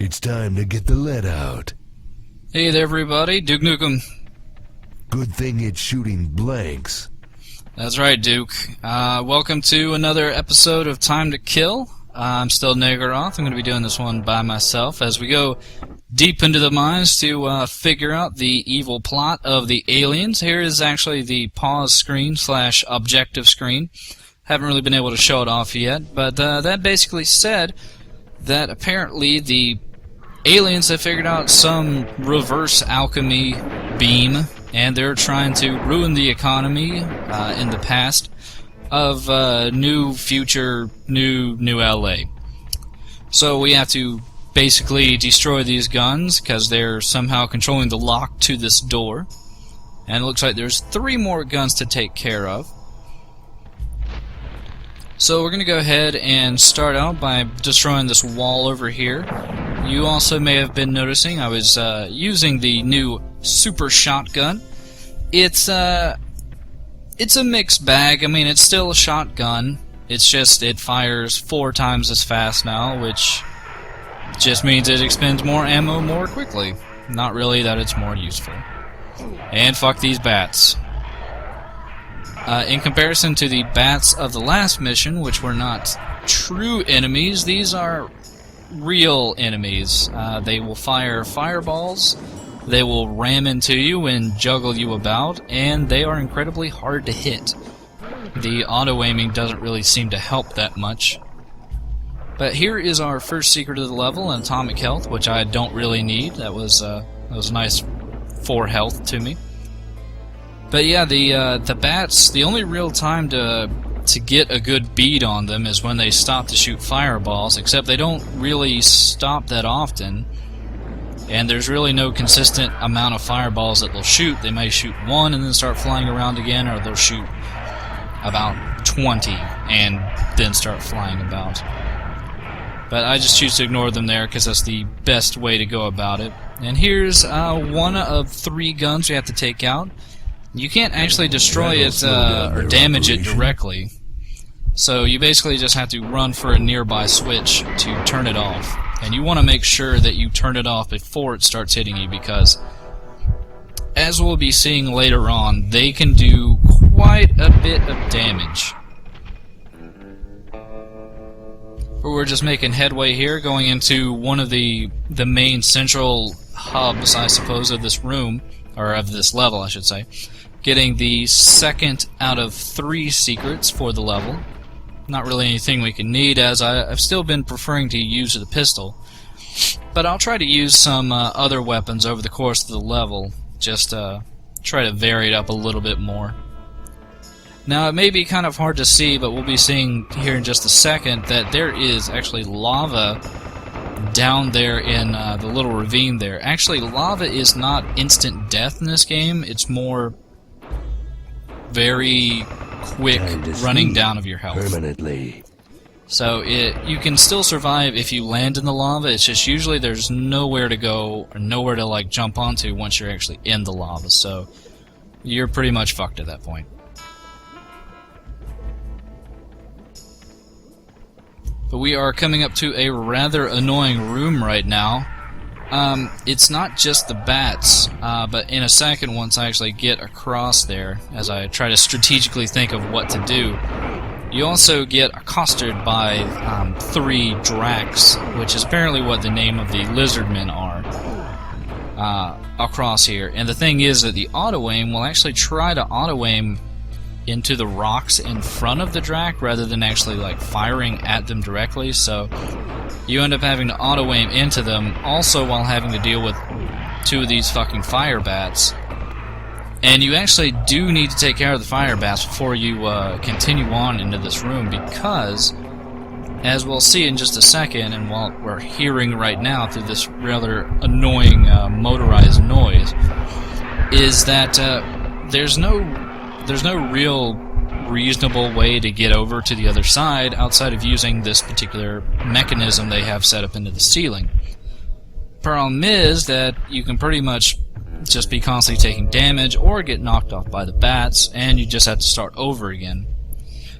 it's time to get the lead out. Hey there, everybody. Duke Nukem. Good thing it's shooting blanks. That's right, Duke. Welcome to another episode of Time to Kill. I'm still Nagaroth. I'm going to be doing this one by myself as we go deep into the mines to figure out the evil plot of the aliens. Here is actually the pause screen / objective screen. Haven't really been able to show it off yet, but that basically said that apparently the aliens have figured out some reverse alchemy beam, and they're trying to ruin the economy in the past of new LA. So we have to basically destroy these guns because they're somehow controlling the lock to this door. And it looks like there's 3 more guns to take care of. So we're going to go ahead and start out by destroying this wall over here. You also may have been noticing I was using the new super shotgun. It's a mixed bag. I mean, it's still a shotgun. It's just it fires 4 times as fast now, which just means it expends more ammo more quickly. Not really that it's more useful. And fuck these bats. In comparison to the bats of the last mission, which were not true enemies, these are real enemies. They will fire fireballs, they will ram into you and juggle you about, and they are incredibly hard to hit. The auto-aiming doesn't really seem to help that much. But here is our first secret of the level, an atomic health, which I don't really need. That was a nice 4 health to me. But yeah, the bats, the only real time to get a good bead on them is when they stop to shoot fireballs, except they don't really stop that often. And there's really no consistent amount of fireballs that they'll shoot. They may shoot 1 and then start flying around again, or they'll shoot about 20 and then start flying about. But I just choose to ignore them there because that's the best way to go about it. And here's one of 3 guns we have to take out. You can't actually destroy it or damage it directly. So you basically just have to run for a nearby switch to turn it off. And you want to make sure that you turn it off before it starts hitting you, because as we'll be seeing later on, they can do quite a bit of damage. But we're just making headway here, going into one of the main central hubs, I suppose, of this room, or of this level, I should say. Getting the 2nd out of 3 secrets for the level. Not really anything we can need, as I've still been preferring to use the pistol. But I'll try to use some other weapons over the course of the level, just try to vary it up a little bit more. Now, it may be kind of hard to see, but we'll be seeing here in just a second that there is actually lava down there in the little ravine there. Actually, lava is not instant death in this game. It's more very quick running down of your health. Permanently. So you can still survive if you land in the lava. It's just usually there's nowhere to go or nowhere to like jump onto once you're actually in the lava. So you're pretty much fucked at that point. But we are coming up to a rather annoying room right now. It's not just the bats, but in a second, once I actually get across there, as I try to strategically think of what to do, you also get accosted by 3 Dracs, which is apparently what the name of the lizardmen are, across here. And the thing is that the auto-aim will actually try to auto-aim into the rocks in front of the Drac rather than actually like firing at them directly, so you end up having to auto-aim into them, also while having to deal with 2 of these fucking fire bats. And you actually do need to take care of the fire bats before you continue on into this room, because, as we'll see in just a second, and what we're hearing right now through this rather annoying motorized noise, is that there's no real reasonable way to get over to the other side outside of using this particular mechanism they have set up into the ceiling. Problem is that you can pretty much just be constantly taking damage or get knocked off by the bats, and you just have to start over again.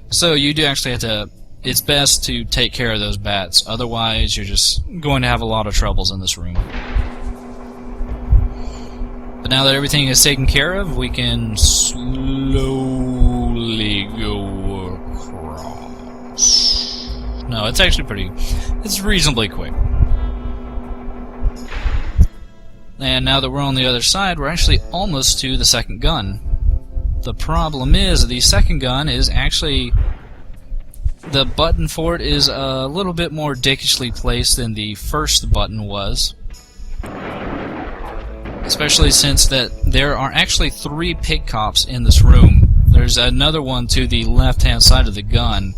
So you do actually have to it's best to take care of those bats. Otherwise, you're just going to have a lot of troubles in this room. But now that everything is taken care of, we can slowly go across. No, it's actually it's reasonably quick. And now that we're on the other side, we're actually almost to the second gun. The problem is, the second gun is actually... the button for it is a little bit more dickishly placed than the first button was. Especially since that there are actually 3 pig cops in this room. There's another one to the left-hand side of the gun,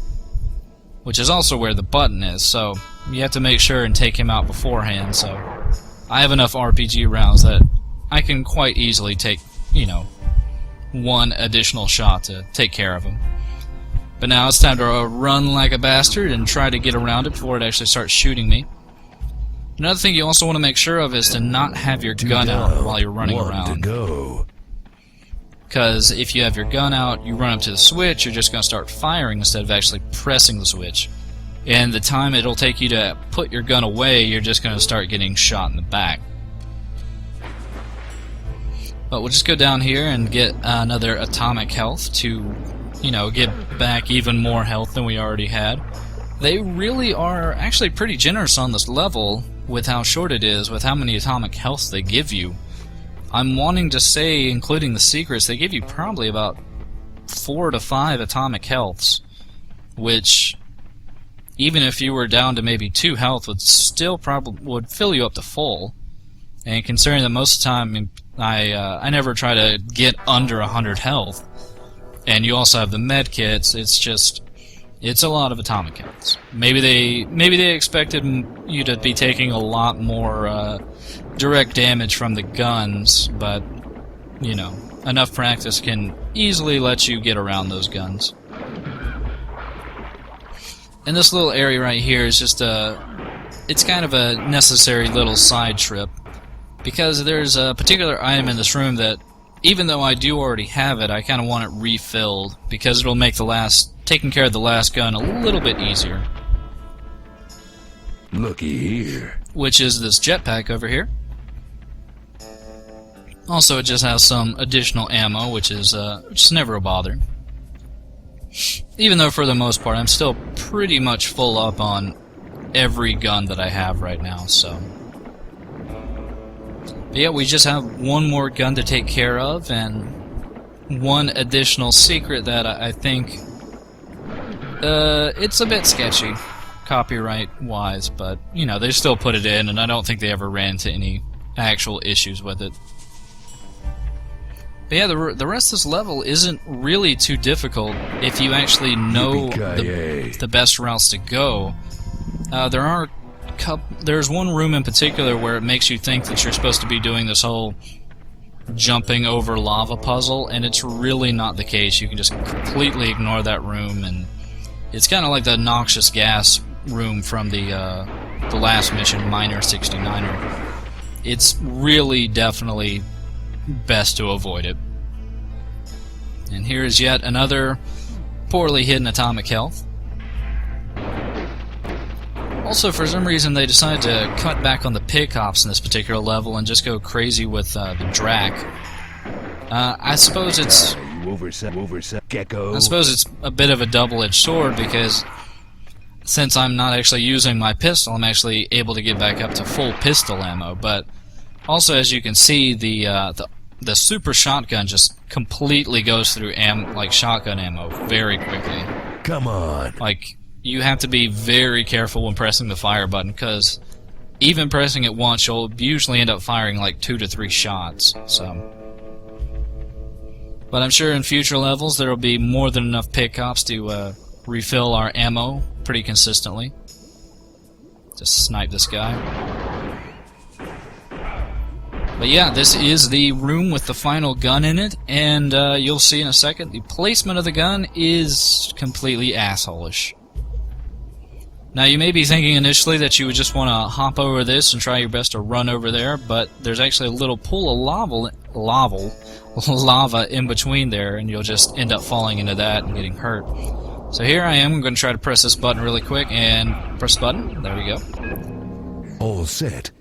which is also where the button is, so you have to make sure and take him out beforehand. So I have enough RPG rounds that I can quite easily take, you know, 1 additional shot to take care of him. But now it's time to run like a bastard and try to get around it before it actually starts shooting me. Another thing you also want to make sure of is to not have your gun out while you're running around. Because if you have your gun out, you run up to the switch, you're just going to start firing instead of actually pressing the switch. And the time it'll take you to put your gun away, you're just going to start getting shot in the back. But we'll just go down here and get another atomic health to, you know, get back even more health than we already had. They really are actually pretty generous on this level with how short it is, with how many atomic healths they give you. I'm wanting to say, including the secrets, they give you probably about 4 to 5 atomic healths, which, even if you were down to maybe 2 health, would still probably would fill you up to full. And considering that most of the time I never try to get under 100 health, and you also have the med kits, it's a lot of atomic healths. Maybe they expected you to be taking a lot more direct damage from the guns, but you know, enough practice can easily let you get around those guns. And this little area right here is just it's kind of a necessary little side trip, because there's a particular item in this room that, even though I do already have it, I kind of want it refilled, because it'll make taking care of the last gun a little bit easier. Looky here. Which is this jetpack over here. Also, it just has some additional ammo, which is never a bother. Even though, for the most part, I'm still pretty much full up on every gun that I have right now, so... But yeah, we just have one more gun to take care of, and one additional secret that I think... it's a bit sketchy, copyright-wise, but, you know, they still put it in, and I don't think they ever ran into any actual issues with it. But yeah, the rest of this level isn't really too difficult if you actually know the best routes to go. There's one room in particular where it makes you think that you're supposed to be doing this whole jumping over lava puzzle, and it's really not the case. You can just completely ignore that room, and it's kind of like the noxious gas room from the last mission, Miner 69er. It's really definitely best to avoid it. And here is yet another poorly hidden atomic health. Also, for some reason, they decided to cut back on the pig cops in this particular level and just go crazy with the Drac. I suppose it's a bit of a double-edged sword, because since I'm not actually using my pistol, I'm actually able to get back up to full pistol ammo. But also, as you can see, the super shotgun just completely goes through shotgun ammo very quickly. Come on. Like, you have to be very careful when pressing the fire button, because even pressing it once, you'll usually end up firing like 2 to 3 shots. So, but I'm sure in future levels there will be more than enough pig cops to refill our ammo pretty consistently. Just snipe this guy. But yeah, this is the room with the final gun in it, and you'll see in a second, the placement of the gun is completely asshole-ish. Now, you may be thinking initially that you would just want to hop over this and try your best to run over there, but there's actually a little pool of lava in between there, and you'll just end up falling into that and getting hurt. So here I am. I'm going to try to press this button really quick and press the button. There we go. All set.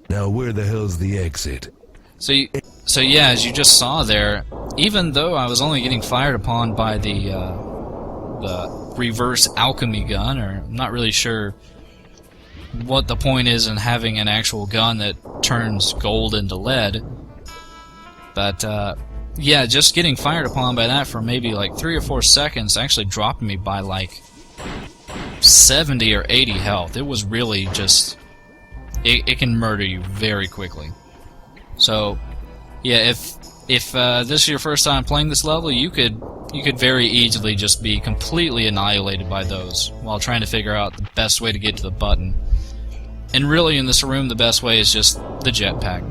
Now where the hell's the exit? So yeah, as you just saw there, even though I was only getting fired upon by the reverse alchemy gun, or I'm not really sure what the point is in having an actual gun that turns gold into lead, but yeah, just getting fired upon by that for maybe like 3 or 4 seconds actually dropped me by like 70 or 80 health. It was really just... It can murder you very quickly. So, yeah, if this is your first time playing this level, you could very easily just be completely annihilated by those while trying to figure out the best way to get to the button. And really, in this room, the best way is just the jetpack.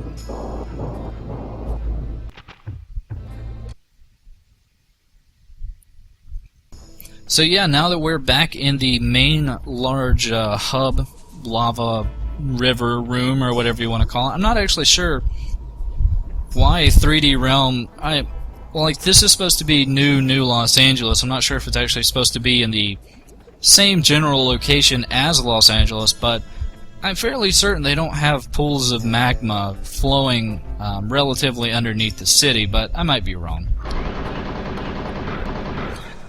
So yeah, now that we're back in the main large hub, lava river room, or whatever you want to call it, I'm not actually sure why 3D Realm... well, like, this is supposed to be new Los Angeles. I'm not sure if it's actually supposed to be in the same general location as Los Angeles, but I'm fairly certain they don't have pools of magma flowing relatively underneath the city, but I might be wrong.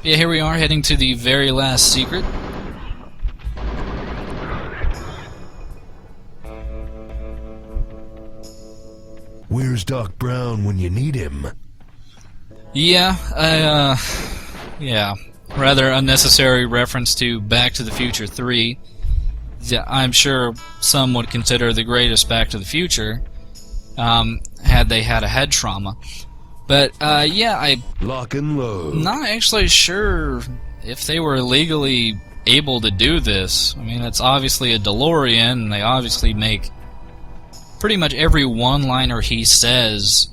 Yeah, here we are heading to the very last secret. Where's Doc Brown when you need him? Yeah, yeah. Rather unnecessary reference to Back to the Future 3. I'm sure some would consider the greatest Back to the Future, had they had a head trauma. But, yeah, Lock and load. not actually sure if they were legally able to do this. I mean, it's obviously a DeLorean, and they obviously make pretty much every one-liner he says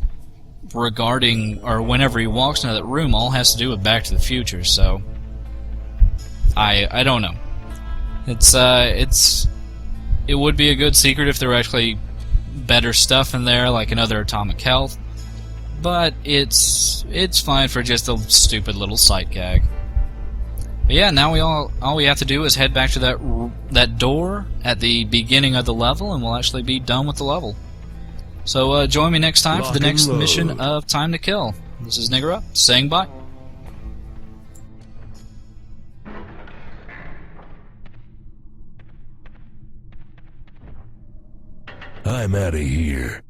regarding, or whenever he walks into that room, all has to do with Back to the Future, so I don't know. It would be a good secret if there were actually better stuff in there, like another atomic health, but it's fine for just a stupid little sight gag. But yeah, now all we have to do is head back to that door at the beginning of the level, and we'll actually be done with the level. So join me next time for the next mission of Time to Kill. This is Nigger Up, saying bye. I'm out of here.